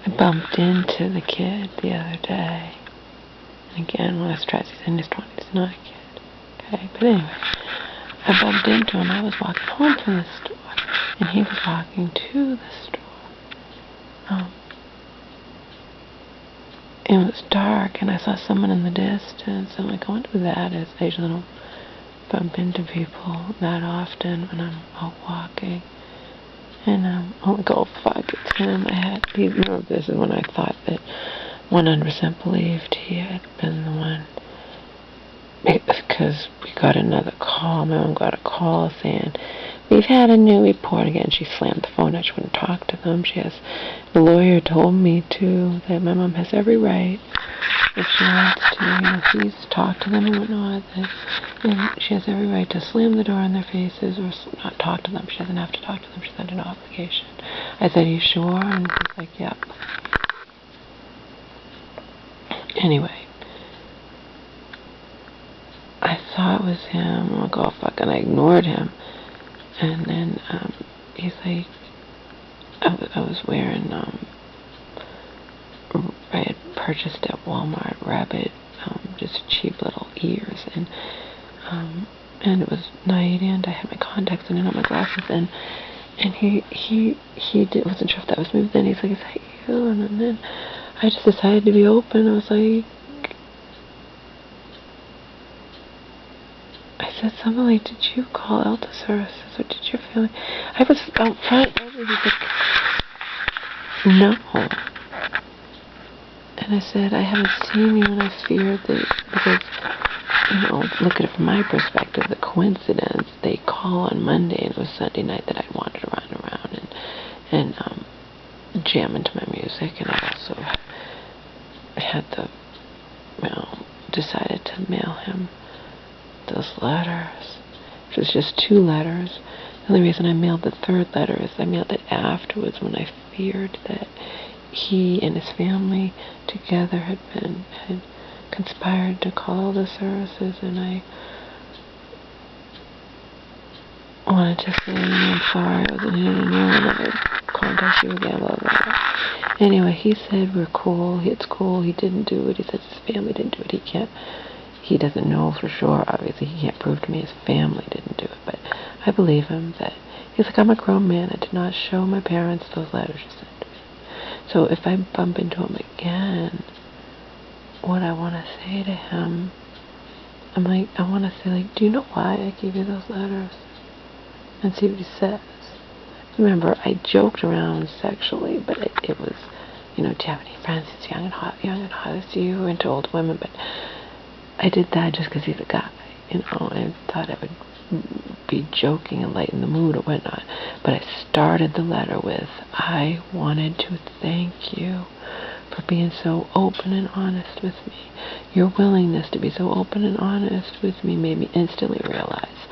I bumped into the kid the other day. And again, when I was trying, he's in his 20s, he's not a kid. Okay, but anyway, I bumped into him. I was walking home from the store, and he was walking to the store. It was dark, and I saw someone in the distance. I'm like, I wonder who that is. I usually don't bump into people that often when I'm out walking. And I'm like, oh fuck, it's him. This is when I thought that 100% believed he had been the one. Because we got another call. My mom got a call saying, we've had a new report again. She slammed the phone. She wouldn't talk to them. The lawyer told me to, that my mom has every right, if she wants to, please talk to them and whatnot, that she has every right to slam the door in their faces or not talk to them. She doesn't have to talk to them. She's under no obligation. I said, are you sure? And he's like, yep. Anyway, I saw it was him. I'm like, oh fuck, and I ignored him. And then he's like, I was wearing, I had purchased at Walmart rabbit, just cheap little ears, and it was night, and I had my contacts in and not my glasses, and he wasn't sure if that was me, but then he's like, is that you? And then I just decided to be open. I was like, I said something like, did you call out the services, or did you feel like, I was out front, and he's like, no. And I said, I haven't seen you, and I feared that, because, look at it from my perspective, the coincidence, they call on Monday, and it was Sunday night that I wanted to run around and jam into my music, and I also had decided to mail him those letters, which was just 2 letters. The only reason I mailed the 3rd letter is I mailed it afterwards when I feared that he and his family together had conspired to call the services, and I wanted to say, I'm sorry, I wasn't here to know, and I would contact you again, blah, blah, blah. Anyway, he said, we're cool, it's cool, he didn't do it, he said his family didn't do it, he doesn't know for sure, obviously, he can't prove to me his family didn't do it, but I believe him that, he's like, I'm a grown man, I did not show my parents those letters you sent to me. So if I bump into him again, what I want to say to him, I want to say, like, do you know why I gave you those letters? And see what he says. Remember, I joked around sexually, but it was, do you have any friends that's young and hot as you, into old women? But I did that just because he's a guy, I thought I would be joking and lighten the mood or whatnot. But I started the letter with, I wanted to thank you for being so open and honest with me. Your willingness to be so open and honest with me made me instantly realize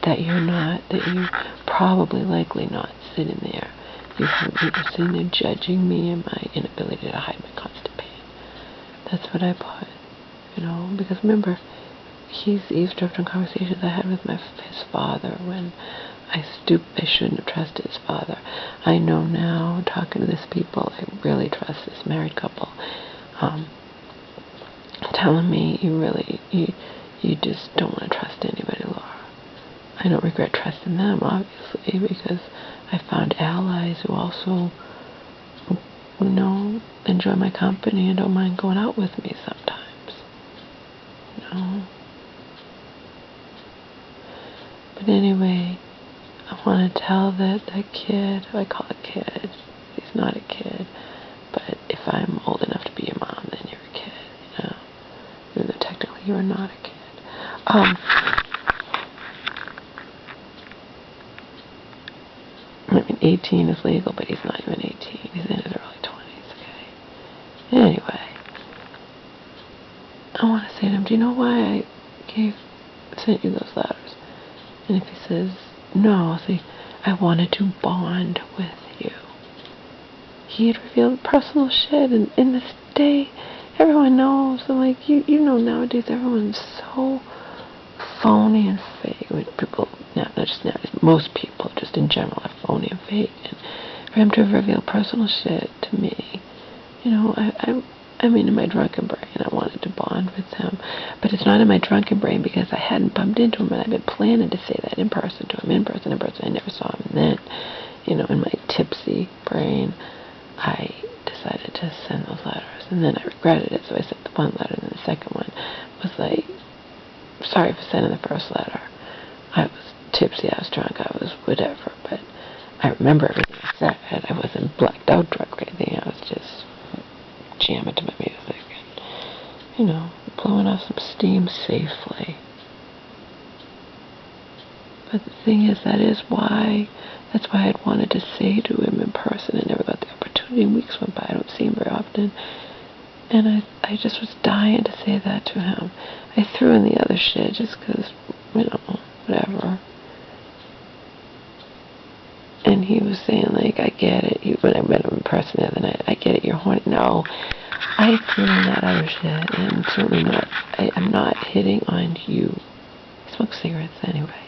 that you're probably likely not sitting there. You're sitting there judging me and my inability to hide my constant pain. That's what I put, because remember, he's eavesdropped on conversations I had with his father when I shouldn't have trusted his father. I know now, talking to these people, I really trust this married couple, telling me you just don't want to trust anybody, Laura. I don't regret trusting them, obviously, because I found allies who also, enjoy my company and don't mind going out with me sometimes. But anyway, I want to tell that kid, I call a kid, he's not a kid, but if I'm old enough to be your mom, then you're a kid, even though technically you're not a kid. 18 is legal, but he's not even 18. He's in his early 20s, okay? Anyway, I want to say to him, do you know why I sent you those letters? And if he says, no, I'll say, I wanted to bond with you. He had revealed personal shit, and in this day, everyone knows, and nowadays, everyone's so phony and fake. People, not just nowadays, most people, just in general, are phony and fake. And for him to reveal personal shit to me You know, I mean, in my drunken brain, I wanted to bond with him. But it's not in my drunken brain because I hadn't bumped into him, and I've been planning to say that in person to him, in person. I never saw him. And then, you know, in my tipsy brain, I decided to send those letters. And then I regretted it, so I sent the one letter, and then the second one was like, sorry for sending the first letter. I was tipsy, I was drunk, I was whatever, but I remember everything I said. I wasn't blacked out drunk or anything. I was just jamming to my music and, you know, blowing off some steam safely. But the thing is, that's why I'd wanted to say to him in person. I never got the opportunity. Weeks went by. I don't see him very often. And I just was dying to say that to him. I threw in the other shit just because, you know, whatever. And he was saying, like, I get it. When I met him in person the other night, I get it, you're horny. No, I threw in that other shit, and certainly not, I'm not hitting on you. He smokes cigarettes anyway.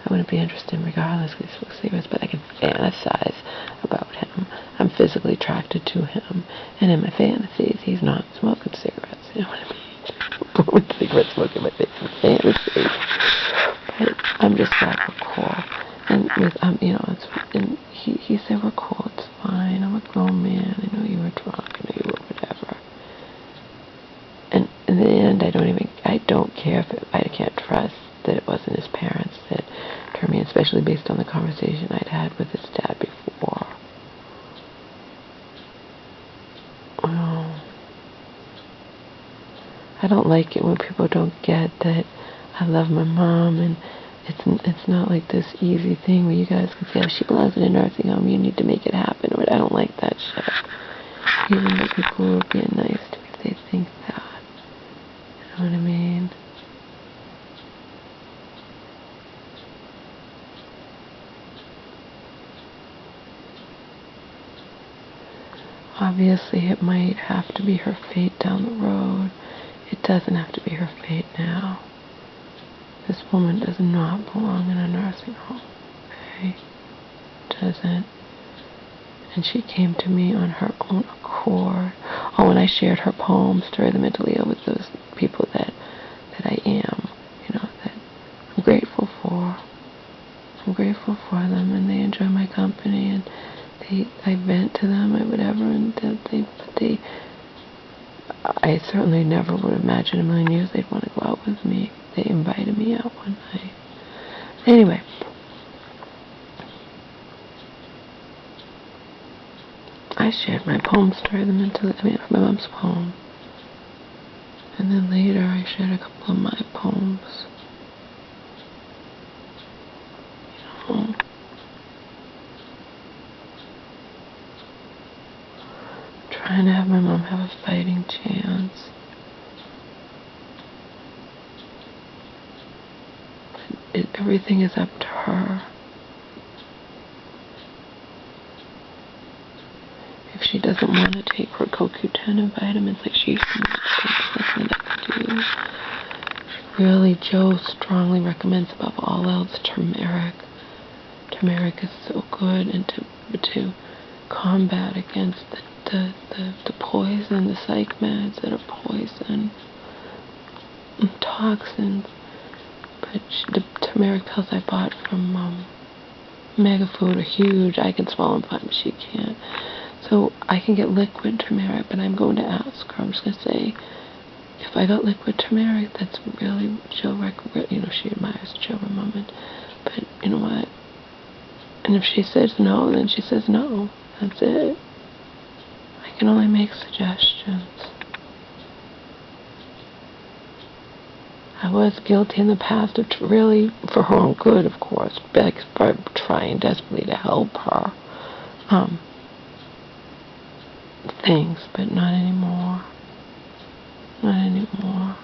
I wouldn't be interested regardless because he smokes cigarettes, but I can fantasize about him. I'm physically attracted to him. And in my fantasies, he's not smoking cigarettes. You know what I mean? With cigarette smoke in my face in fantasy. But I'm just glad we're cool. And with, you know, and he said, we're cool, it's fine. I'm a grown man. I know you were drunk. I know you were whatever. And in the end, I don't care if I can't trust that it wasn't his parents that turned me in, especially based on the conversation I'd had with his dad before. Well, I don't like it when people don't get that I love my mom, and it's not like this easy thing where you guys can say, oh, she belongs in a nursing home, you need to make it happen. Or I don't like that shit. Even though people will be nice to me if they think that. You know what I mean? Obviously, it might have to be her fate down the road. It doesn't have to be her fate now. This woman does not belong in a nursing home, okay? Doesn't. And she came to me on her own accord. Oh, and I shared her poems to her, the mentally ill, with those people that I am, you know, that I'm grateful for. I'm grateful for them, and they enjoy my company, and I vent to them or whatever, and I certainly never would imagine in a million years they'd want to go out with me. They invited me out one night. Anyway, I shared my poems to her, my mom's poem. And then later I shared a couple of my poems. You know, trying to have my mom have a fighting chance. But everything is up to her. If she doesn't want to take her CoQ10 and vitamins like she used to, there's nothing I can do. Really, Joe strongly recommends above all else turmeric. Turmeric is so good, and to combat against the poison, the psych meds that are poison, toxins. But the turmeric pills I bought from Mega Food are huge. I can swallow them, but she can't. So I can get liquid turmeric, but I'm going to ask her. I'm just going to say, if I got liquid turmeric, that's really Joe you know, she admires Joe, my mom, but you know what? And if she says no, then she says no. That's it. I can only make suggestions. I was guilty in the past of really, for her own good, of course, by trying desperately to help her. Things, but not anymore. Not anymore.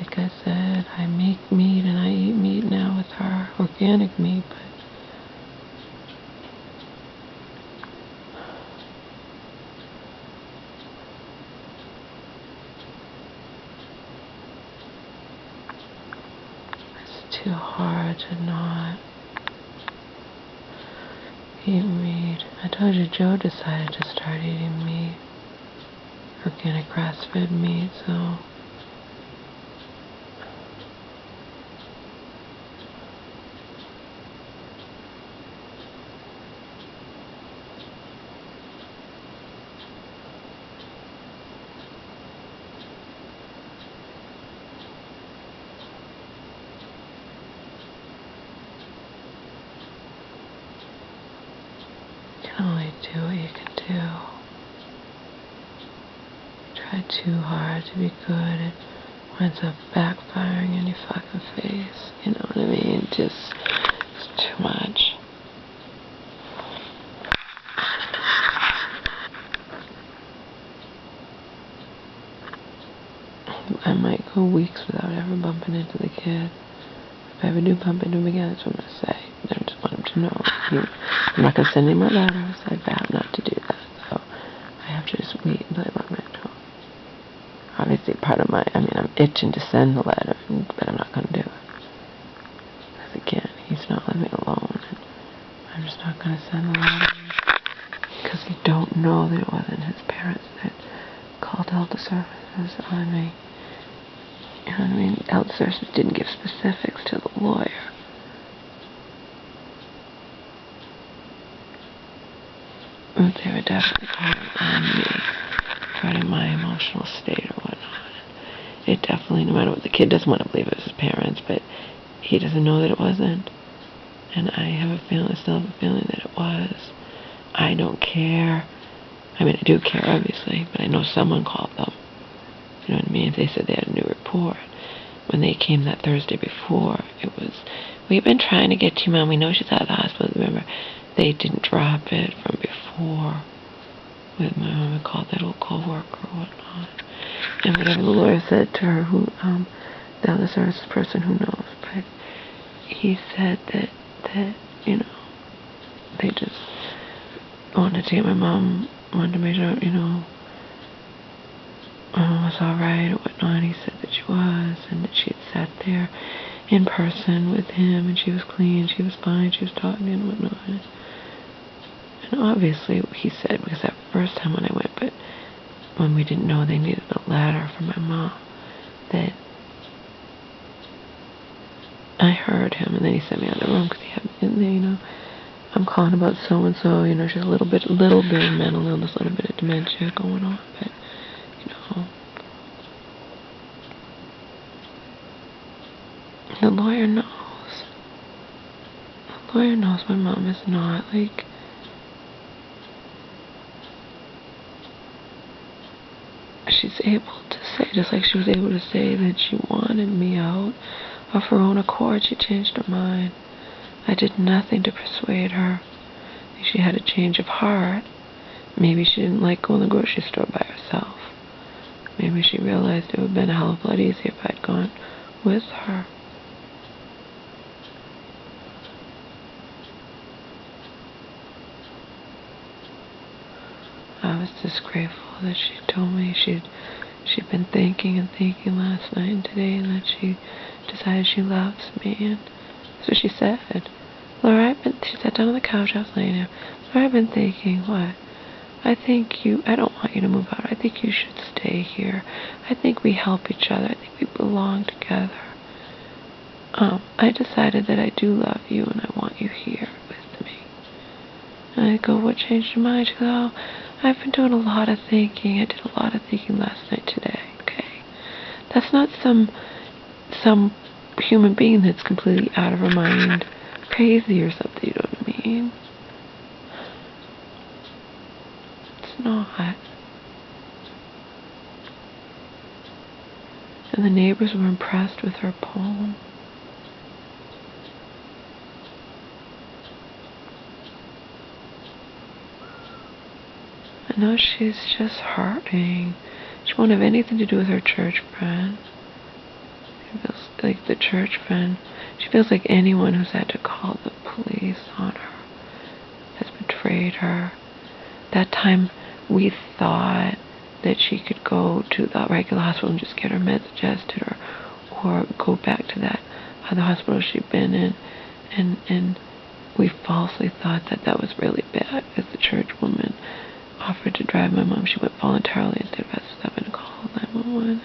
Like I said, I make meat and I eat meat now with her. Organic meat, but too hard to not eat meat. I told you Joe decided to start eating meat, organic grass-fed meat, so you can only do what you can do. Try too hard to be good, it winds up backfiring in your fucking face. You know what I mean? Just, it's too much. I might go weeks without ever bumping into the kid. If I ever do bump into him again, that's what I'm going to say. I just want him to know. I'm not going to send him my letters. I vow not to do that. So I have to just wait until I bump into him. Obviously, part of I'm itching to send the letter, but I'm not going to do it. Because again, he's not living alone. And I'm just not going to send the letter. Because you don't know that it wasn't his parents that called health services on me. You know what I mean? Health services didn't give specifics to the lawyer. But they were definitely calling on me, regarding my emotional state or whatnot. It definitely, no matter what, the kid doesn't want to believe it was his parents, but he doesn't know that it wasn't. And I have a feeling, I still have a feeling that it was. I don't care. I mean, I do care, obviously, but I know someone called them. You know what I mean? If they said they had a new report. When they came that Thursday before, it was, we've been trying to get to you, Mom. We know she's out of the hospital. Remember, they didn't drop it from before. With my mom, I called that old co-worker or whatnot. And whatever the lawyer said to her, who, the other services person, who knows. But he said that, you know, they just wanted to get my mom, wanted to make sure, you know, was alright or whatnot. He said that she was, and that she had sat there in person with him, and she was clean, she was fine, she was talking and whatnot. And obviously, he said, because that first time when I went, but when we didn't know they needed a letter from my mom, that I heard him, and then he sent me out of the room because he had me in there, you know. I'm calling about so-and-so, you know, she's a little bit of mental illness, a little bit of dementia going on, but, you know. The lawyer knows. The lawyer knows my mom is not, like, she's able to say, just like she was able to say that she wanted me out of her own accord, she changed her mind. I did nothing to persuade her. She had a change of heart. Maybe she didn't like going to the grocery store by herself. Maybe she realized it would have been a hell of a lot easier if I'd gone with her. I was just grateful that she told me she'd been thinking and thinking last night and today, and that she decided she loves me. And that's what she said. Laura, she sat down on the couch, I was laying there. Laura, I've been thinking, what? I don't want you to move out. I think you should stay here. I think we help each other. I think we belong together. I decided that I do love you and I want you here with me. And I go, what changed your mind? She goes, oh, I've been doing a lot of thinking. I did a lot of thinking last night today. Okay. That's not some human being that's completely out of her mind, crazy or something, you know what I mean? It's not. And the neighbors were impressed with her poem. I know she's just hurting. She won't have anything to do with her church friend. She feels like the church friend. She feels like anyone who's had to call the police on her has betrayed her. That time we thought that she could go to the regular hospital and just get her meds adjusted, or go back to that the hospital she'd been in, and we falsely thought that that was really bad because the church woman offered to drive my mom. She went voluntarily instead of us having to call 911.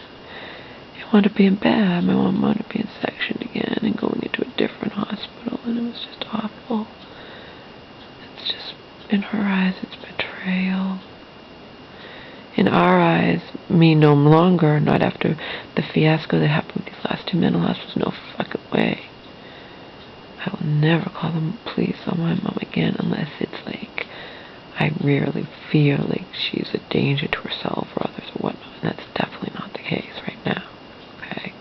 It wound up being bad. My mom wound up being sectioned again and going into a different hospital, and it was just awful. It's just, in her eyes, it's betrayal. In our eyes, me no longer, not after the fiasco that happened with these last 2 mental hospitals, no fucking way. I will never call the police on my mom again unless it's like I really feel like she's a danger to herself or others or whatnot. And that's definitely not the case right now. Okay?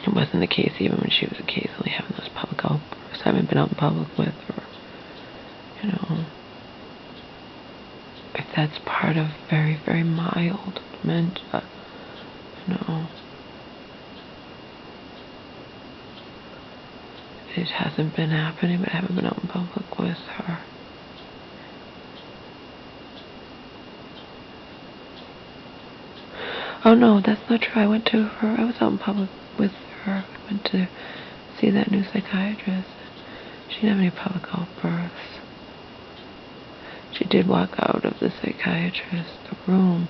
It wasn't the case even when she was occasionally having those public outbursts. I haven't been out in public with her. You know, if that's part of very, very mild dementia, you know, it hasn't been happening, but I haven't been out in public with her. Oh no, that's not true. I was out in public with her. I went to see that new psychiatrist. She didn't have any public outbursts. She did walk out of the psychiatrist's room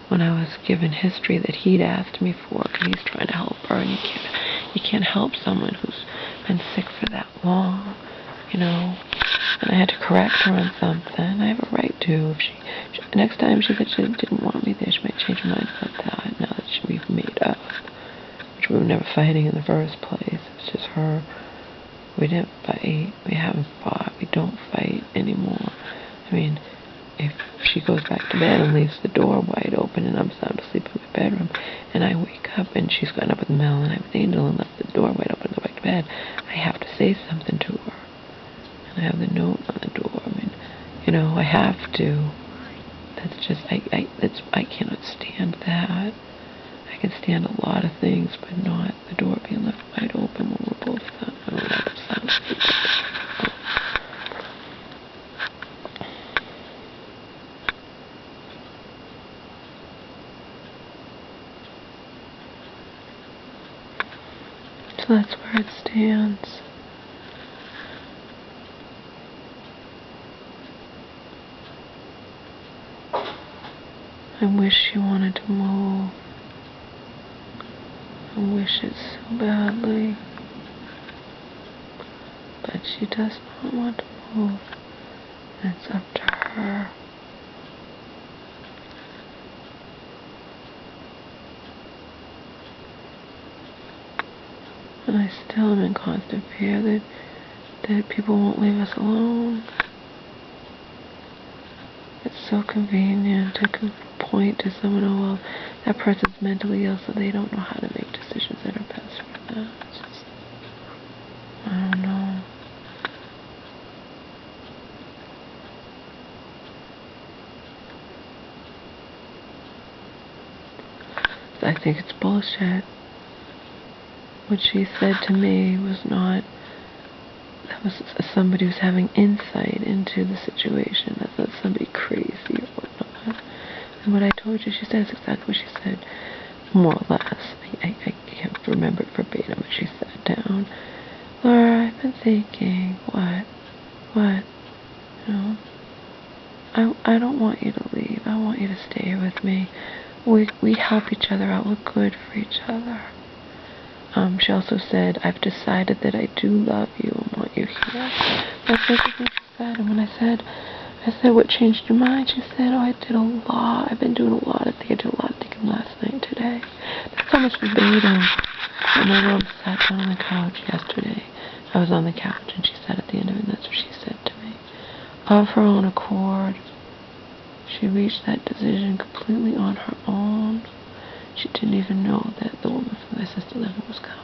when I was given history that he'd asked me for, because he's trying to help her, and you can't help someone who's been sick for that long, you know. And I had to correct her on something. I have a right to. If she next time she said she didn't want me there, she might change her mind about that. Now that we've made up, which we were never fighting in the first place. It was just her. We didn't fight. We haven't fought. We don't fight anymore. I mean, if she goes back to bed and leaves the door wide open and I'm sound asleep in my bedroom and I wake up and she's gotten up with Mel and I'm an angel and left the door wide open and go back to bed, I have to say something to her. And I have the note on the door. I mean, you know, I have to. That's just, I cannot stand that. I can stand a lot of things, but not the door being left wide open when we're both sound asleep. So that's where it stands. I wish she wanted to move. I wish it so badly. But she does not want to move. And it's up to her. And I still am in constant fear that people won't leave us alone. It's so convenient to point to someone, oh well, that person's mentally ill, so they don't know how to make decisions that are best for them. It's just, I don't know. I think it's bullshit. What she said to me was not, that was somebody who's having insight into the situation. That's not somebody crazy or whatnot. And what I told you, she said exactly what she said, more or less. I can't remember it verbatim, but she sat down. Laura, I've been thinking, what? You know, I don't want you to leave. I want you to stay here with me. We help each other out. We're good for each other. She also said, I've decided that I do love you and want you here. That's everything she said. And when I said, what changed your mind? She said, oh, I did a lot. I've been doing a lot of thinking. I did a lot of thinking last night and today. That's almost verbatim. And my mom sat down on the couch yesterday. I was on the couch, and she said at the end of it, and that's what she said to me. Of her own accord, she reached that decision completely on her own. She didn't even know that the woman from the assisted living was coming.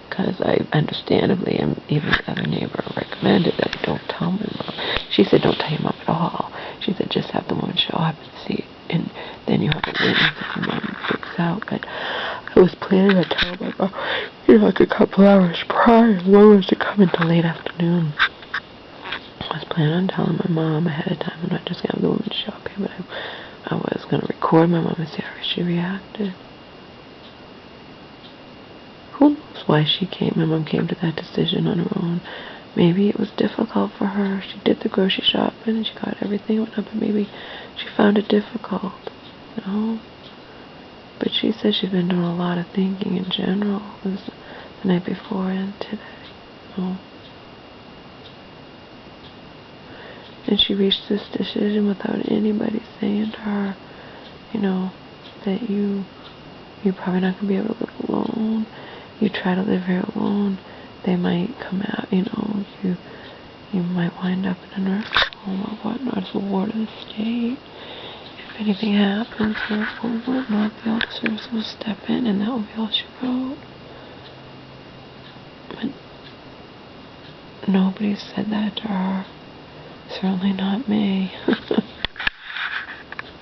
Because I understandably, and even the other neighbor recommended that I don't tell my mom. She said, don't tell your mom at all. She said, just have the woman show up and see. And then you have a witness if your mom freaks out. But I was planning on telling my mom, like a couple hours prior. The woman was to come until late afternoon. I was planning on telling my mom ahead of time. I'm not just going to have the woman show up here, but I I was going to record my mom and see how she reacted. Who knows why my mom came to that decision on her own. Maybe it was difficult for her. She did the grocery shopping and she got everything went up, and maybe she found it difficult, you know. But she said she's been doing a lot of thinking in general. It was the night before and today, you know. And she reached this decision without anybody saying to her, you know, that you're probably not going to be able to live alone. You try to live here alone, they might come out, you know, you might wind up in a nursing home or whatnot as a ward of the state. If anything happens or whatnot, the elder service will step in and that will be all she wrote. But nobody said that to her. Certainly not me.